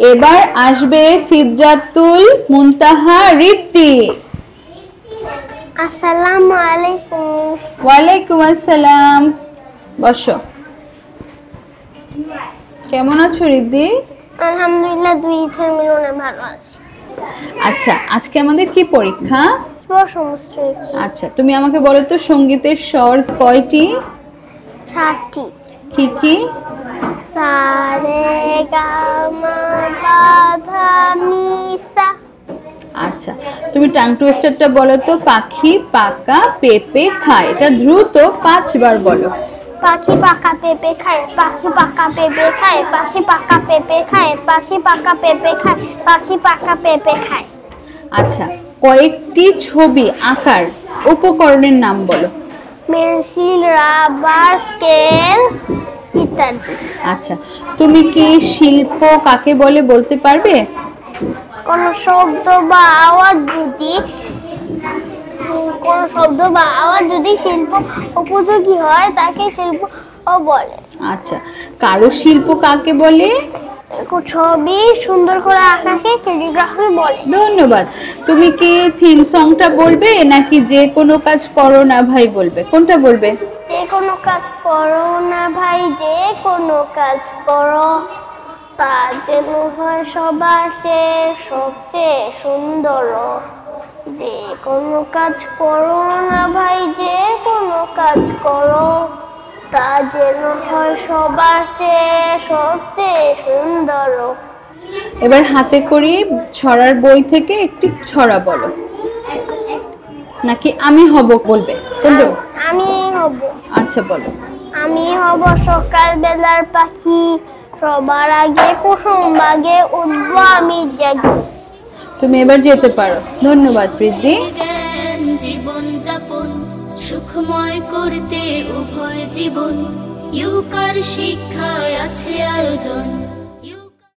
এবার আসবে সিদরাতুল মুনতাহা রিদ্দি। আসসালামু আলাইকুম। ওয়ালাইকুম আসসালাম। বসো। কেমন আছো রিদ্দি? আলহামদুলিল্লাহ, দুই ইচ্ছার মিলনে ভালো আছি। আচ্ছা, আজকে আমাদের কি পরীক্ষা? আচ্ছা, তুমি আমাকে বলো তো সঙ্গীতের স্বর কয়টি? 7টি। কি কি? সা রে গা মা পা ধা নি সা। আচ্ছা, তুমি টাং টুইস্টারটা বলো তো। পাখি পাকা পেঁপে খায়, এটা দ্রুত 5 বার বলো। পাখি পাকা পেঁপে খায়, পাখি পাকা পেঁপে খায়, পাখি পাকা পেঁপে খায়, পাখি পাকা পেঁপে খায়, পাখি পাকা পেঁপে খায়। আচ্ছা, কয়েকটি ছবি আঁকার উপকরণের নাম বলো। পেন্সিল, রাবার, স্কেল ইত্যাদি। আচ্ছা, তুমি কি শিল্প কাকে বলে বলতে পারবে? কোন শব্দ বা আওয়াজ যদি শিল্প উপযোগী হয় তাকে শিল্প বলে। আচ্ছা, কারুশিল্প কাকে বলে? ছবি সুন্দর করে আঁকাকে ক্যালিগ্রাফি বলে। ধন্যবাদ। তুমি কি থিম সংটা বলবে নাকি যে কোনো কাজ করো না ভাই বলবে? কোনটা বলবে? যে কোনো কাজ করো না ভাই, যে কোনো কাজ করো, তা যেন হয় সবার চেয়ে সবচেয়ে সুন্দর। যে কোনো কাজ করো না ভাই, যে কোনো কাজ করো, তা যেন হয় সবার চেয়ে সবচেয়ে সুন্দর। এবার হাতে করি ছড়ার বই থেকে একটি ছড়া বলো। নাকি আমি হব বলবে? বলবে? আমি হব। আচ্ছা, বলো। আমি হব সকাল বেলার পাখি, সবার আগে কুসুম বাগে উঠব আমি জাগি। তুমি এবার যেতে পারো। ধন্যবাদ রিদ্দি। জীবন যাপন সুখময় করতে উভয় জীবন ইউকার শিক্ষায় আছে আয়োজন।